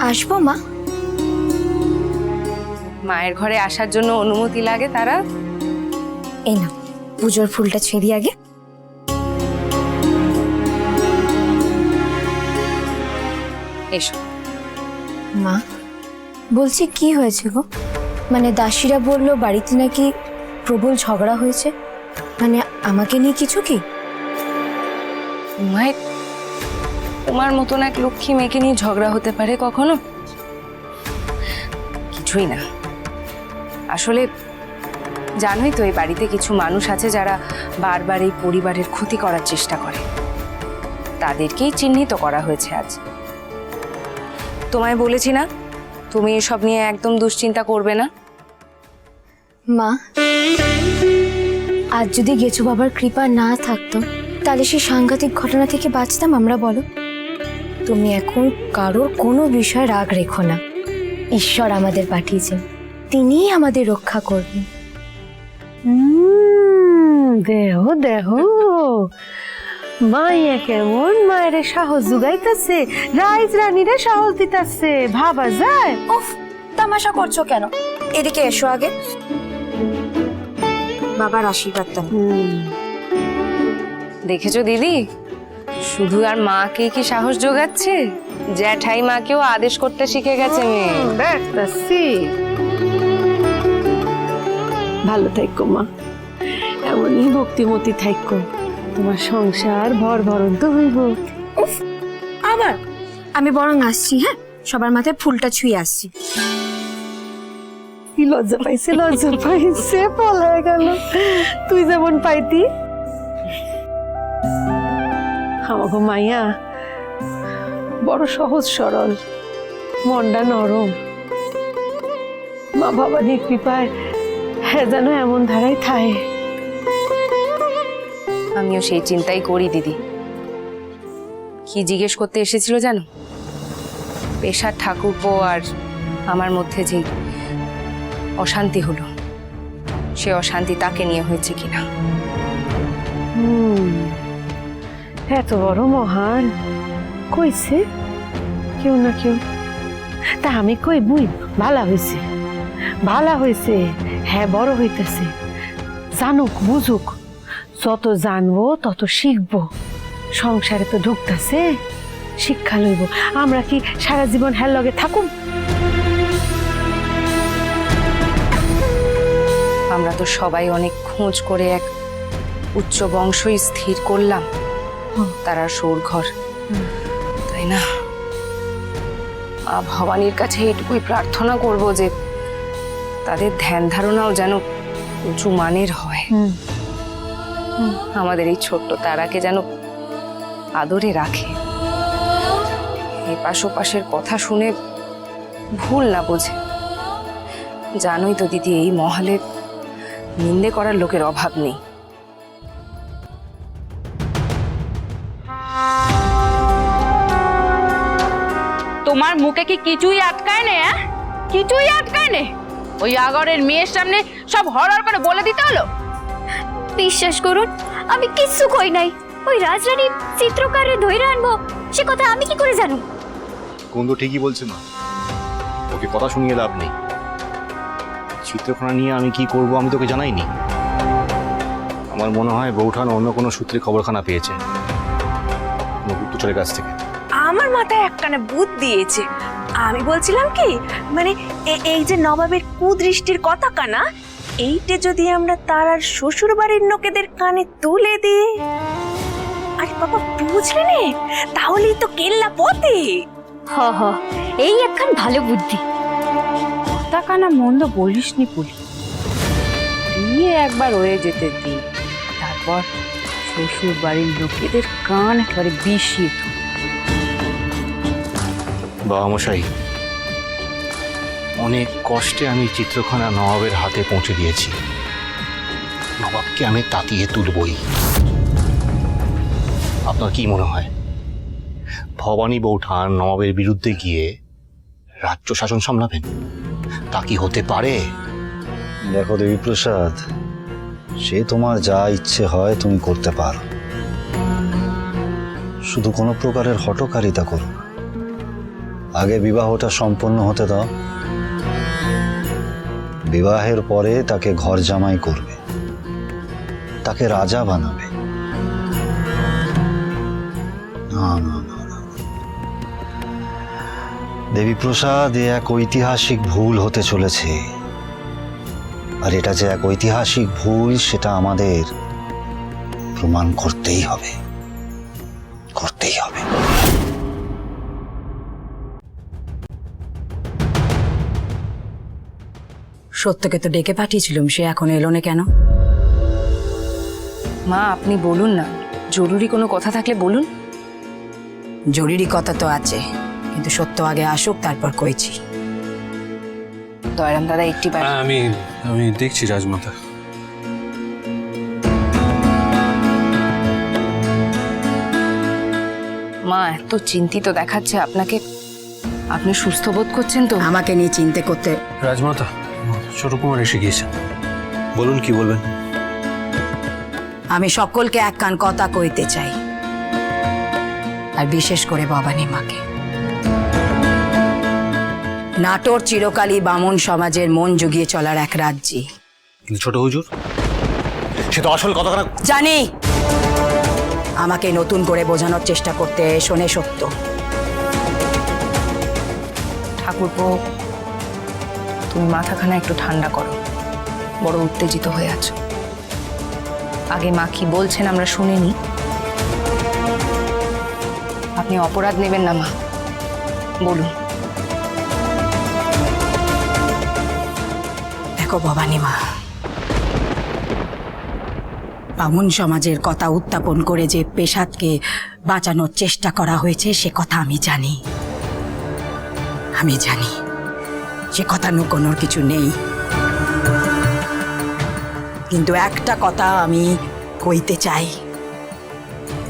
আসবো মা। মায়ের ঘরে আসার জন্য অনুমতি লাগে তারা। এই না, পুজোর ফুলটা ছেড়ি আগে। এসো। মা, বলছি কি হয়েছে গো? মানে দাসীরা বললো বাড়িতে নাকি প্রবল ঝগড়া হয়েছে, মানে আমাকে নিয়ে কিছু কি? মায়ের তোমার মতন এক লক্ষ্মী মেয়েকে নিয়ে ঝগড়া হতে পারে কখনো? কিছুই না। আসলে জানোই তো, এই বাড়িতে কিছু মানুষ আছে যারা বারবার এই পরিবারের ক্ষতি করার চেষ্টা করে। তাদেরকেই চিহ্নিত করা হয়েছে আজ। তোমায় বলেছি না, তুমি এসব নিয়ে একদম দুশ্চিন্তা করবে না। মা, আজ যদি গেছো বাবার কৃপা না থাকতো তাহলে সেই সাংঘাতিক ঘটনা থেকে বাঁচতাম আমরা, বলো? তুমি এখন কারোর কোনো বিষয়ে রাগ রেখো না। ঈশ্বর আমাদের পাঠিয়েছেন, তিনিই আমাদের রক্ষা করবেন। দেহ দেহ মাইয়া কেমন মায়ের সাহস জুগাইতেছে, রাইজ রানীরে সাহস দিতেছে, ভাবা যায়? উফ, তামাশা করছো কেন? এদিকে এসো আগে, বাবার আশীর্বাদটা। দেখেছো দিদি, শুধু আর মাকে কি সাহস জোগাচ্ছে, জ্যাঠাই মাকেও আদেশ করতে শিখে গেছে মেয়ে। দেখতেছি। ভালো থাইকো মা, এমনই ভক্তিমতী থাইকো, তোমার সংসার ভর ভরন্ত হইব। উফ, আবার আমি বরং আসছি, হ্যাঁ? সবার মাথায় ফুলটা ছুঁয়ে আসছি। কি লজ্জা পাইছে, পলায় গেল। তুই যেমন পাইতি। আমাকে মাইয়া বড় সহজ সরল, মনটা নরম। মা ভবানীর কৃপায় হ্যাঁ যেন এমন ধারাই থায়। আমিও সেই চিন্তাই করি দিদি। কি জিজ্ঞেস করতে এসেছিল জানো? পেশার ঠাকুরপো আর আমার মধ্যে যে অশান্তি হলো, সে অশান্তি তাকে নিয়ে হয়েছে কিনা। এত বড় মহান কইছে কেউ না কেউ, তা আমি কই বুই ভালা হয়েছে। হ্যাঁ, বড় হইতেছে, জানুক বুঝুক। যত জানবো তত শিখবো। সংসারে তো ঢুকতেছে, শিক্ষা লইব। আমরা কি সারা জীবন হ্যার লগে থাকুম? আমরা তো সবাই অনেক খোঁজ করে এক উচ্চ বংশই স্থির করলাম, তারা সৌরঘর, তাই না? মা ভবানীর কাছে এটুকুই প্রার্থনা করব যে তাদের ধ্যান ধারণাও যেন উঁচু মানের হয়। আমাদের এই ছোট্ট তারাকে যেন আদরে রাখে, এপাশ ওপাশের কথা শুনে ভুল না বোঝে। জানোই তো দিদি, এই মহলে নিন্দে করার লোকের অভাব নেই। তোমার মুখে কি কিছুই আটকায় না? কিছুই আটকায় না? ওই আগরের মেয়ের সামনে সব হরর করে বলে দিতে হলো? বিশ্বাস করুন, আমি কিচ্ছু কই নাই। ওই রাজরানী চিত্রকারে ধইরা আনবো সে কথা আমি কি করে জানু? কুন্দ ঠিকই বলছে মা, ওকে কথা শুনিয়ে লাভ নেই। চিত্রকোনা নিয়ে আমি কি করব আমি তোকে জানাইনি। আমার মনে হয় বৌঠান অন্য কোনো সূত্রে খবরখানা পেয়েছে গুপ্তচরের কাছ থেকে। আমার মাথায় একখানা বুদ্ধ দিয়েছে। আমি বলছিলাম কি, মানে এই যে নবাবের কুদৃষ্টির কথা কানা, এইটা যদি আমরা তার আর শ্বশুর বাড়ির লোকেদের কানে তুলে দিই, আরে বাবা বুঝলে নে, তাহলেই তো কেল্লা পথে। হ হ, এই একখান ভালো বুদ্ধি। কথা কানা মন্দ বলিসনি পুলি, বিয়ে একবার হয়ে যেতে দিন, তারপর শ্বশুর বাড়ির লোকেদের কান একেবারে বিষিয়ে তুল। বাবা মশাই, অনেক কষ্টে আমি চিত্রখানা নবাবের হাতে পৌঁছে দিয়েছি। নবাবকে আমি তাতিয়ে তুলবই। আপনার কি মনে হয় ভবানী বৌঠান নবাবের বিরুদ্ধে গিয়ে রাজ্য শাসন সামলাবেন? তা কি হতে পারে? দেখো দেবীপ্রসাদ, সে তোমার যা ইচ্ছে হয় তুমি করতে পারো, শুধু কোনো প্রকারের হঠকারিতা করো না। আগে বিবাহটা সম্পন্ন হতে দাও। বিবাহের পরে তাকে ঘর জামাই করবে, তাকে রাজা বানাবে। না না না না, দেবীপ্রসাদ, এ এক ঐতিহাসিক ভুল হতে চলেছে। আর এটা যে এক ঐতিহাসিক ভুল সেটা আমাদের প্রমাণ করতেই হবে, করতেই হবে। সত্যকে তো ডেকে পাঠিয়েছিলাম, সে এখন এলো না কেন? মা আপনি বলুন না, জরুরি কোনো কথা থাকলে বলুন। জরুরি কথা তো আছে, কিন্তু সত্য আগে আসুক, তারপর কইছি। দয়ারাম দাদা একটি বার। আমি দেখছি রাজমাতা। মা এত চিন্তিত দেখাচ্ছে আপনাকে, আপনি সুস্থ বোধ করছেন তো? আমাকে নিয়ে চিন্তা করতে রাজমাতা, ছোট কুমার এসে গিয়েছেন, বলুন কি বলবেন। আমি সকলকে এক কান কথা কইতে চাই, আর বিশেষ করে ভবানী মাকে। নাটোর চিরকালই বামন সমাজের মন জুগিয়ে চলার এক রাজ্যে। কিন্তু ছোট হুজুর, সে তো আসল কথা না। জানি, আমাকে নতুন করে বোঝানোর চেষ্টা করতে শোনে সত্য। ঠাকুরপো, তুমি মাথাখানা একটু ঠান্ডা করো, বড় উত্তেজিত হয়ে আছো। আগে মা কি বলছেন আমরা শুনিনি। আপনি অপরাধ নেবেন না মা, বলুন। দেখো ভবানী মা, বামুন সমাজের কথা উত্থাপন করে যে পেশাদকে বাঁচানোর চেষ্টা করা হয়েছে সে কথা আমি জানি। আমি জানি সে কথা লুকোনোর কিছু নেই, কিন্তু একটা কথা আমি কইতে চাই,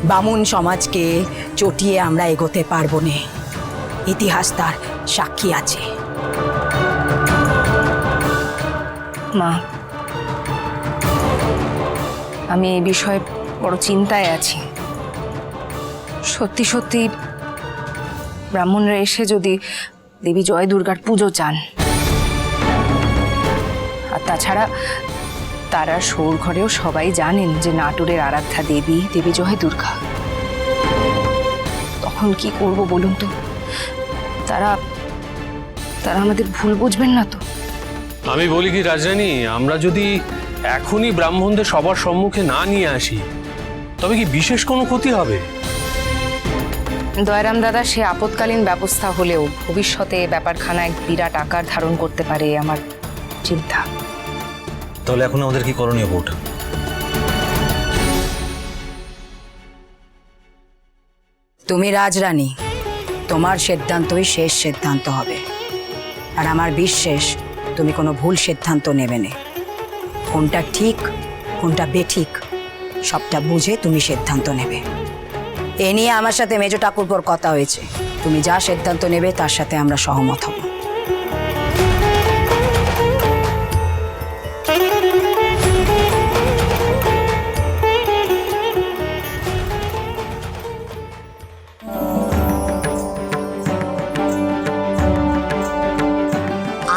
বামুন সমাজকে চটিয়ে আমরা এগোতে পারবো না। ইতিহাস তার সাক্ষী আছে। মা, আমি এই বিষয়ে বড় চিন্তায় আছি। সত্যি সত্যি ব্রাহ্মণরা এসে যদি দেবী জয় দুর্গার পুজো চান, আর তাছাড়া তারা সৌর ঘরেও সবাই জানেন যে নাটোরের আরাধ্যা দেবী দেবী জয় দুর্গা, তখন কি করব বলুন তো? তারা তারা আমাদের ভুল বুঝবেন না তো? আমি বলি কি রাজরানী, আমরা যদি এখনই ব্রাহ্মণদের সবার সম্মুখে না নিয়ে আসি, তবে কি বিশেষ কোনো ক্ষতি হবে? দয়ারাম দাদা, সে আপৎকালীন ব্যবস্থা হলেও ভবিষ্যতে ব্যাপারখানা এক বিরাট আকার ধারণ করতে পারে আমার চিন্তা। তাহলে এখন আমাদের কি করণীয় বউটা? তুমি রাজরানী, তোমার সিদ্ধান্তই শেষ সিদ্ধান্ত হবে। আর আমার বিশ্বাস তুমি কোনো ভুল সিদ্ধান্ত নেবে না। কোনটা ঠিক কোনটা বেঠিক সবটা বুঝে তুমি সিদ্ধান্ত নেবে। এ নিয়ে আমার সাথে মেজো ঠাকুরপোর কথা হয়েছে, তুমি যা সিদ্ধান্ত নেবে তার সাথে আমরা সহমত হব।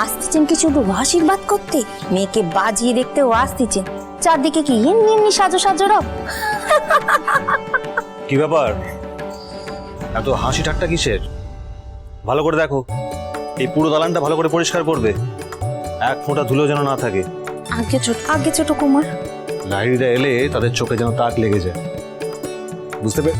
আসতেছেন কি শুধু আশীর্বাদ করতে? মেয়েকে বাজিয়ে দেখতেও আসতেছেন। চারদিকে কি এমনি এমনি সাজো সাজো রব? কি ব্যাপার, এত হাসি ঠাট্টা কিসের? ভালো করে দেখো, এই পুরো দালানটা ভালো করে পরিষ্কার করবে, এক ফোঁটা ধুলো যেন না থাকে। আগে ছোট কুমার, লাহিড়িরা এলে তাদের চোখে যেন তাক লেগে যায়, বুঝতে পেরে?